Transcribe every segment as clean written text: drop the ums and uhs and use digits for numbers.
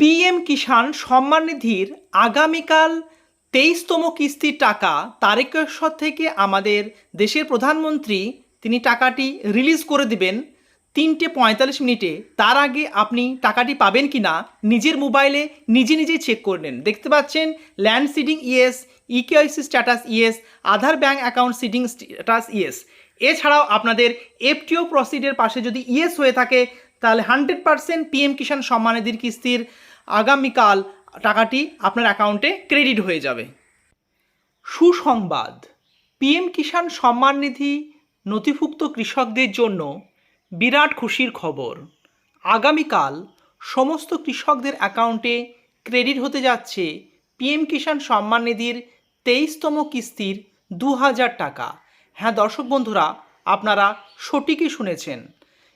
PM Kisan Samman নিধির আগামীকাল 23তম কিস্তির টাকা তারকেশ্বর থেকে আমাদের দেশের প্রধানমন্ত্রী তিনি টাকাটি রিলিজ করে দিবেন 3:45 তার আগে আপনি টাকাটি পাবেন কি না নিজের মোবাইলে নিজে নিজেই চেক করে নেন। দেখতে পাচ্ছেন land seeding yes, eKYC status yes, Aadhaar bank account seeding status yes. এছাড়াও আপনাদের এফটিও প্রসিডের পাশে যদি ইয়েস হয়ে থাকে তাহলে 100% পিএম কিষাণ সম্মান নিধির কিস্তির আগামীকাল টাকাটি আপনার অ্যাকাউন্টে ক্রেডিট হয়ে যাবে। সুসংবাদ, পিএম কিষাণ সম্মান নিধি নথিভুক্ত কৃষকদের জন্য বিরাট খুশির খবর। আগামীকাল সমস্ত কৃষকদের অ্যাকাউন্টে ক্রেডিট হতে যাচ্ছে পিএম কিষাণ সম্মান নিধির 23তম কিস্তির 2000 টাকা। হ্যাঁ দর্শক বন্ধুরা, আপনারা সঠিকই শুনেছেন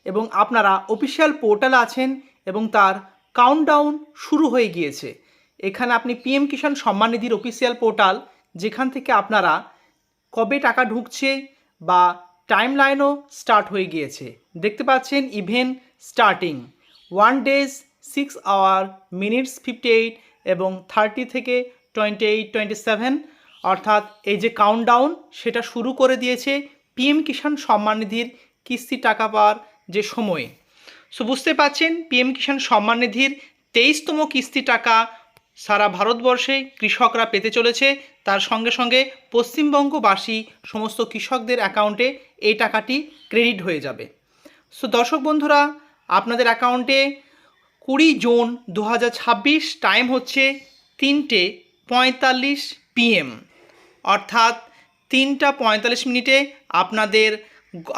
এবং আপনারা অফিসিয়াল পোর্টালে আছেন এবং তার কাউন্টডাউন শুরু হয়ে গিয়েছে। এখানে আপনি PM Kisan Samman নিধির official portal, যেখান থেকে আপনারা কবে টাকা ঢুকছে বা টাইম লাইনও স্টার্ট হয়ে গিয়েছে। দেখতে পাচ্ছেন event starting 1 days 6 hour minutes 58 এবং 30 থেকে 28 27, অর্থাৎ এই যে কাউন্টডাউন সেটা শুরু করে দিয়েছে পিএম কিষাণ সম্মান নিধির কিস্তি টাকা পাওয়ার যে সময়। সো বুঝতে পাচ্ছেন পিএম কিষাণ সম্মান নিধির 23তম কিস্তি টাকা সারা ভারতবর্ষে কৃষকরা পেতে চলেছে। তার সঙ্গে সঙ্গে পশ্চিমবঙ্গবাসী সমস্ত কৃষকদের অ্যাকাউন্টে এই টাকাটি ক্রেডিট হয়ে যাবে। সো দর্শক বন্ধুরা, আপনাদের অ্যাকাউন্টে 20 জুন 2026 টাইম হচ্ছে 3:45 PM, অর্থাৎ 3:45 আপনাদের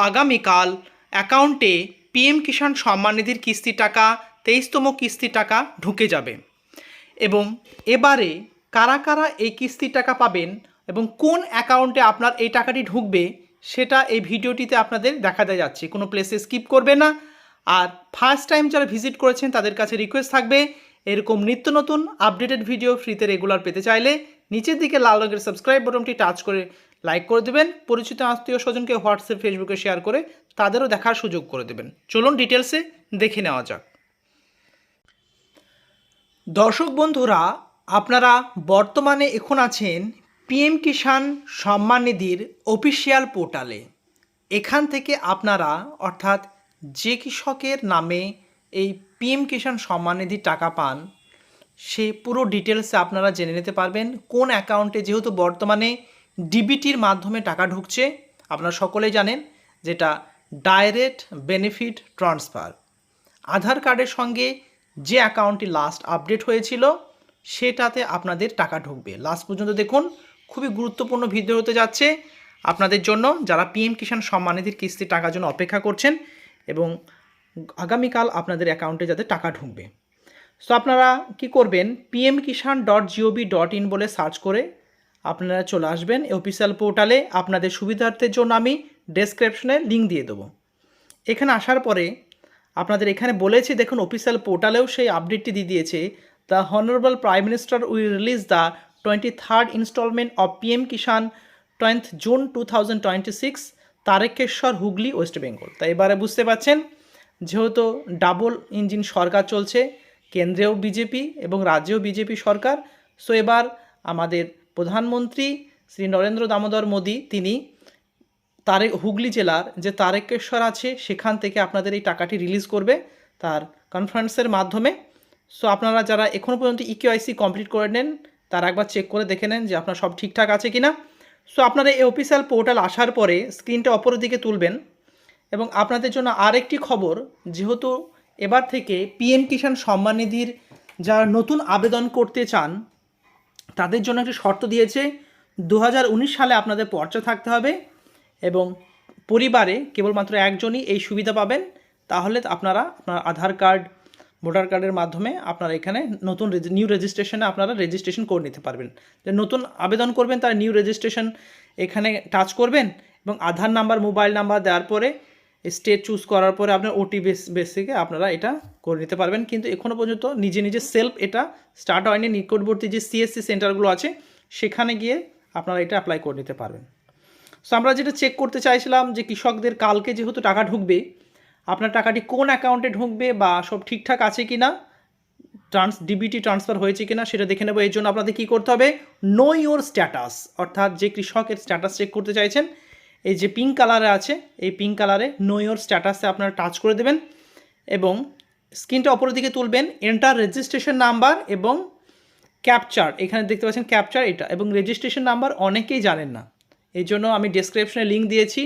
আগামীকাল অ্যাকাউন্টে পিএম কিষাণ সম্মান নিধির কিস্তি টাকা 23তম কিস্তি টাকা ঢুকে যাবে। এবং এবারে কারা কারা এই কিস্তির টাকা পাবেন এবং কোন অ্যাকাউন্টে আপনার এই টাকাটি ঢুকবে সেটা এই ভিডিওটিতে আপনাদের দেখাতে যাচ্ছে। কোনো প্লেসে স্কিপ করবে না। আর ফার্স্ট টাইম যারা ভিজিট করেছেন তাদের কাছে রিকোয়েস্ট থাকবে, এরকম নিত্য নতুন আপডেটেড ভিডিও ফ্রিতে রেগুলার পেতে চাইলে নিচের দিকে লাল রঙের সাবস্ক্রাইব বাটনটি টাচ করে লাইক করে দেবেন। পরিচিত আত্মীয় স্বজনকে হোয়াটসঅ্যাপ ফেসবুকে শেয়ার করে তাদেরও দেখার সুযোগ করে দেবেন। চলুন ডিটেলসে দেখে নেওয়া যাক। দর্শক বন্ধুরা, আপনারা বর্তমানে এখন আছেন পিএম কিষাণ সম্মান নিধির অফিসিয়াল পোর্টালে। এখান থেকে আপনারা অর্থাৎ যে কৃষকের নামে এই পিএম কিষাণ সম্মান নিধির টাকা পান সে পুরো ডিটেলসে আপনারা জেনে নিতে পারবেন কোন অ্যাকাউন্টে। যেহেতু বর্তমানে ডিবিটির মাধ্যমে টাকা ঢুকছে, আপনারা সকলেই জানেন, যেটা ডাইরেক্ট বেনিফিট ট্রান্সফার। আধার কার্ডের সঙ্গে যে অ্যাকাউন্টটি লাস্ট আপডেট হয়েছিল সেটাতে আপনাদের টাকা ঢুকবে। লাস্ট পর্যন্ত দেখুন, খুবই গুরুত্বপূর্ণ ভিডিও হতে যাচ্ছে আপনাদের জন্য যারা পিএম কিষাণ সম্মান নিধির কিস্তির টাকার জন্য অপেক্ষা করছেন এবং আগামীকাল আপনাদের অ্যাকাউন্টে যাতে টাকা ঢুকবে। সো আপনারা কি করবেন, pmkishan.gov.in বলে সার্চ করে আপনারা চলে আসবেন এই অফিসিয়াল পোর্টালে। আপনাদের সুবিধার্থের জন্য আমি ডেসক্রিপশনে লিঙ্ক দিয়ে দেবো। এখানে আসার পরে আপনাদের এখানে বলেছি, দেখুন অফিসিয়াল পোর্টালেও সেই আপডেটটি দিয়ে দিয়েছে। The honourable prime minister will release the 23rd instalment of PM Kisan 20th June 2026, Tarakeswar, Hooghly, West Bengal. তাই এবারে বুঝতে পারছেন, যেহেতু ডাবল ইঞ্জিন সরকার চলছে, কেন্দ্রেও বিজেপি এবং রাজ্যেও বিজেপি সরকার। সো এবার আমাদের প্রধানমন্ত্রী শ্রী নরেন্দ্র দামোদর মোদী তিনি হুগলি জেলার যে তারকেশ্বর আছে সেখান থেকে আপনাদের এই টাকাটি রিলিজ করবে তার কনফারেন্সের মাধ্যমে। সো আপনারা যারা এখনও পর্যন্ত ইকেওয়াইসি কমপ্লিট করে নেন তারা একবার চেক করে দেখে নেন যে আপনার সব ঠিকঠাক আছে কিনা। সো আপনারা এই অফিসিয়াল পোর্টাল আসার পরে স্ক্রিনটা অপরের দিকে তুলবেন এবং আপনাদের জন্য আরেকটি খবর, যেহেতু এবার থেকে পিএম কিষাণ সম্মান নিধির যারা নতুন আবেদন করতে চান তাদের জন্য একটি শর্ত দিয়েছে। 2019 সালে আপনাদের পর্চা থাকতে হবে এবং পরিবারে কেবলমাত্র একজনই এই সুবিধা পাবেন। তাহলে আপনারা আপনার আধার কার্ড, ভোটার কার্ডের মাধ্যমে আপনারা এখানে নতুন নিউ রেজিস্ট্রেশনে আপনারা রেজিস্ট্রেশন করে নিতে পারবেন। যে নতুন আবেদন করবেন তার নিউ রেজিস্ট্রেশন এখানে টাচ করবেন এবং আধার নাম্বার, মোবাইল নাম্বার দেওয়ার পরে স্টেট চুজ করার পরে আপনার ওটি বেসিকে আপনারা এটা করে নিতে পারবেন। কিন্তু এখনও পর্যন্ত নিজে নিজে সেলফ এটা স্টার্ট হয়নি। নিকটবর্তী যে সিএসসি সেন্টারগুলো আছে সেখানে গিয়ে আপনারা এটা অ্যাপ্লাই করে নিতে পারবেন। সো আমরা যেটা চেক করতে চাইছিলাম যে কৃষকদের কালকে যেহেতু টাকা ঢুকবে, আপনার টাকাটি কোন অ্যাকাউন্টে ঢুকবে বা সব ঠিকঠাক আছে কি না ডিবিটি ট্রান্সফার হয়েছে কিনা সেটা দেখে নেবো। এর জন্য আপনাদের কী করতে হবে, নো ইওর স্ট্যাটাস, অর্থাৎ যে কৃষকের স্ট্যাটাস চেক করতে চাইছেন, এই যে পিঙ্ক কালারে আছে, এই পিঙ্ক কালারে নো ইওর স্ট্যাটাসে আপনারা টাচ করে দেবেন এবং স্ক্রিনটা অপরের দিকে তুলবেন, এন্টার রেজিস্ট্রেশন নাম্বার এবং ক্যাপচার, এখানে দেখতে পাচ্ছেন ক্যাপচার এটা, এবং রেজিস্ট্রেশন নাম্বার অনেকেই জানেন না, এই জন্য আমি ডেসক্রিপশনে লিঙ্ক দিয়েছি,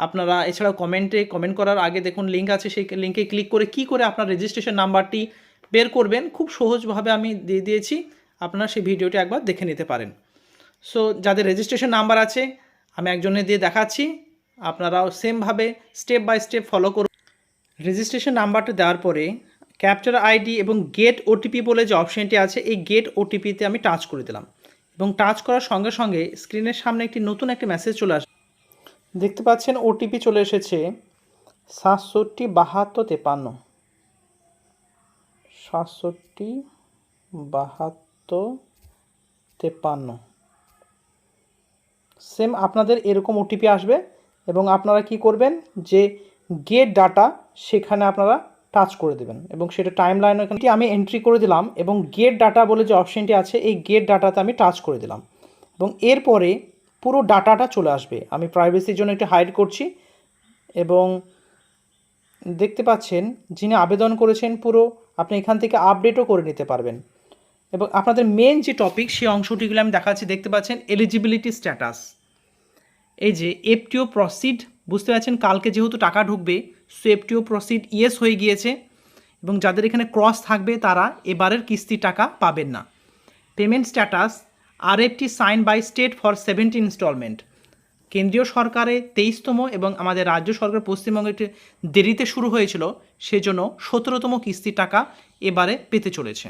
আপনারা এছাড়াও কমেন্ট করার আগে দেখুন লিঙ্ক আছে, সেই লিঙ্কে ক্লিক করে কী করে আপনার রেজিস্ট্রেশন নাম্বারটি বের করবেন খুব সহজভাবে আমি দিয়ে দিয়েছি, আপনারা সেই ভিডিওটি একবার দেখে নিতে পারেন। সো যাদের রেজিস্ট্রেশন নাম্বার আছে আমি একজনে দিয়ে দেখাচ্ছি, আপনারাও সেমভাবে স্টেপ বাই স্টেপ ফলো করুন। রেজিস্ট্রেশন নাম্বারটা দেওয়ার পরে ক্যাপচার আইডি এবং গেট ওটিপি বলে যে অপশানটি আছে, এই গেট ওটিপিতে আমি টাচ করে দিলাম এবং টাচ করার সঙ্গে সঙ্গে স্ক্রিনের সামনে নতুন একটি মেসেজ চলে আসে, দেখতে পাচ্ছেন ওটিপি চলে এসেছে 677253, 677253। সেম আপনাদের এরকম ওটিপি আসবে এবং আপনারা কি করবেন, যে গেট ডাটা সেখানে আপনারা টাচ করে দেবেন এবং সেটা টাইম লাইন এখানে আমি এন্ট্রি করে দিলাম এবং গেট ডাটা বলে যে অপশানটি আছে এই গেট ডাটাতে আমি টাচ করে দিলাম এবং এরপরে পুরো ডাটাটা চলে আসবে। আমি প্রাইভেসির জন্য একটু হাইড করছি এবং দেখতে পাচ্ছেন যিনি আবেদন করেছেন পুরো আপনি এখান থেকে আপডেটও করে নিতে পারবেন এবং আপনাদের মেন যে টপিক সেই অংশটিগুলো আমি দেখাচ্ছি, দেখতে পাচ্ছেন এলিজিবিলিটি স্ট্যাটাস, এই যে এফটিও প্রসিড, বুঝতে পারছেন কালকে যেহেতু টাকা ঢুকবে সো এফটিও প্রসিড ইয়েস হয়ে গিয়েছে এবং যাদের এখানে ক্রস থাকবে তারা এবারের কিস্তির টাকা পাবেন না। Payment status RFT sign by state for 70 instalment, কেন্দ্রীয় সরকারে 23তম এবং আমাদের রাজ্য সরকার পশ্চিমবঙ্গে একটি দেরিতে শুরু হয়েছিল, সেজন্য 17তম কিস্তির টাকা এবারে পেতে চলেছে।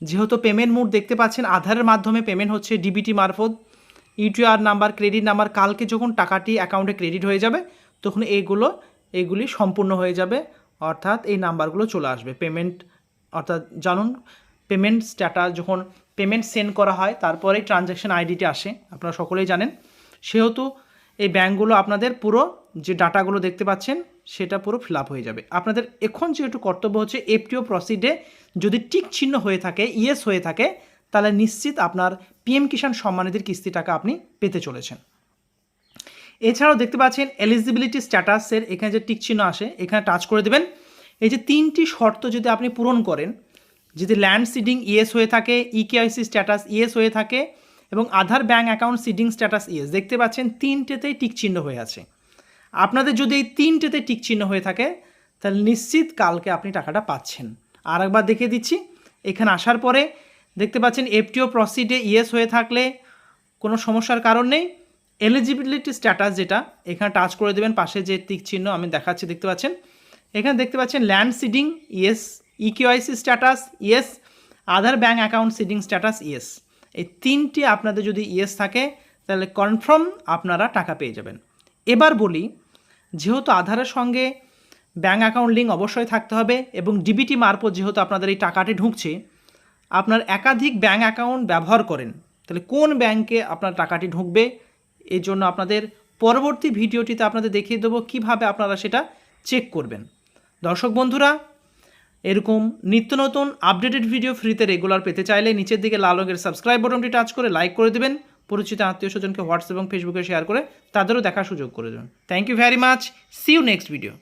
যেহেতু পেমেন্ট মোড দেখতে পাচ্ছেন আধারের মাধ্যমে পেমেন্ট হচ্ছে, ডিবিটি মারফত, ইউটিআর নাম্বার, ক্রেডিট নাম্বার, কালকে যখন টাকাটি অ্যাকাউন্টে ক্রেডিট হয়ে যাবে তখন এইগুলি সম্পূর্ণ হয়ে যাবে, অর্থাৎ এই নাম্বারগুলো চলে আসবে পেমেন্ট, অর্থাৎ জানুন পেমেন্ট স্ট্যাটাস যখন পেমেন্ট সেন্ড করা হয় তারপরেই ট্রানজ্যাকশন আইডিটি আসে, আপনারা সকলেই জানেন। সেহেতু এই ব্যাঙ্কগুলো আপনাদের পুরো যে ডাটাগুলো দেখতে পাচ্ছেন সেটা পুরো ফিল আপ হয়ে যাবে। আপনাদের এখন যেহেতু কর্তব্য হচ্ছে এফটিও প্রসিডে যদি টিক চিহ্ন হয়ে থাকে, ইয়েস হয়ে থাকে, তাহলে নিশ্চিত আপনার পিএম কিষাণ সম্মান নিধির কিস্তি টাকা আপনি পেতে চলেছেন। এছাড়াও দেখতে পাচ্ছেন এলিজিবিলিটি স্ট্যাটাসের এখানে যে টিক চিহ্ন আসে এখানে টাচ করে দেবেন। এই যে 3টি শর্ত যদি আপনি পূরণ করেন, যদি ল্যান্ড সিডিং ইয়েস হয়ে থাকে, ইকেআইসি স্ট্যাটাস ইয়েস হয়ে থাকে এবং Aadhaar bank account seeding status yes, দেখতে পাচ্ছেন 3টেতেই টিক চিহ্ন হয়ে আছে। আপনাদের যদি এই 3টেতে টিক চিহ্ন হয়ে থাকে তাহলে নিশ্চিত কালকে আপনি টাকাটা পাচ্ছেন। আর একবার দেখিয়ে দিচ্ছি, এখানে আসার পরে দেখতে পাচ্ছেন এফটিও প্রসিডে ইয়েস হয়ে থাকলে কোনো সমস্যার কারণ নেই, এলিজিবিলিটি স্ট্যাটাস যেটা এখানে টাচ করে দেবেন, পাশে যে টিক চিহ্ন আমি দেখাচ্ছি দেখতে পাচ্ছেন, এখানে দেখতে পাচ্ছেন land seeding yes, eKYC status yes, Aadhaar bank account seeding status yes, এই 3টি আপনাদের যদি ইয়েস থাকে তাহলে কনফার্ম আপনারা টাকা পেয়ে যাবেন। এবার বলি, যেহেতু আধারের সঙ্গে ব্যাঙ্ক অ্যাকাউন্ট লিঙ্ক অবশ্যই থাকতে হবে এবং ডিবিটি মারফত যেহেতু আপনাদের এই টাকাটি ঢুকছে, আপনার একাধিক ব্যাঙ্ক অ্যাকাউন্ট ব্যবহার করেন, তাহলে কোন ব্যাঙ্কে আপনার টাকাটি ঢুকবে এই জন্য আপনাদের পরবর্তী ভিডিওটিতে আপনাদের দেখিয়ে দেবো কীভাবে আপনারা সেটা চেক করবেন। দর্শক বন্ধুরা, এরকম নিত্য নতুন আপডেটেড ভিডিও ফ্রিতে রেগুলার পেতে চাইলে নিচের দিকে লাল রঙের সাবস্ক্রাইব বাটনটি টাচ করে লাইক করে দেবেন, পরিচিত আত্মীয় স্বজনকে হোয়াটসঅ্যাপ এবং ফেসবুকে শেয়ার করে তাদেরও দেখার সুযোগ করে দেবেন। Thank you very much, see you next video.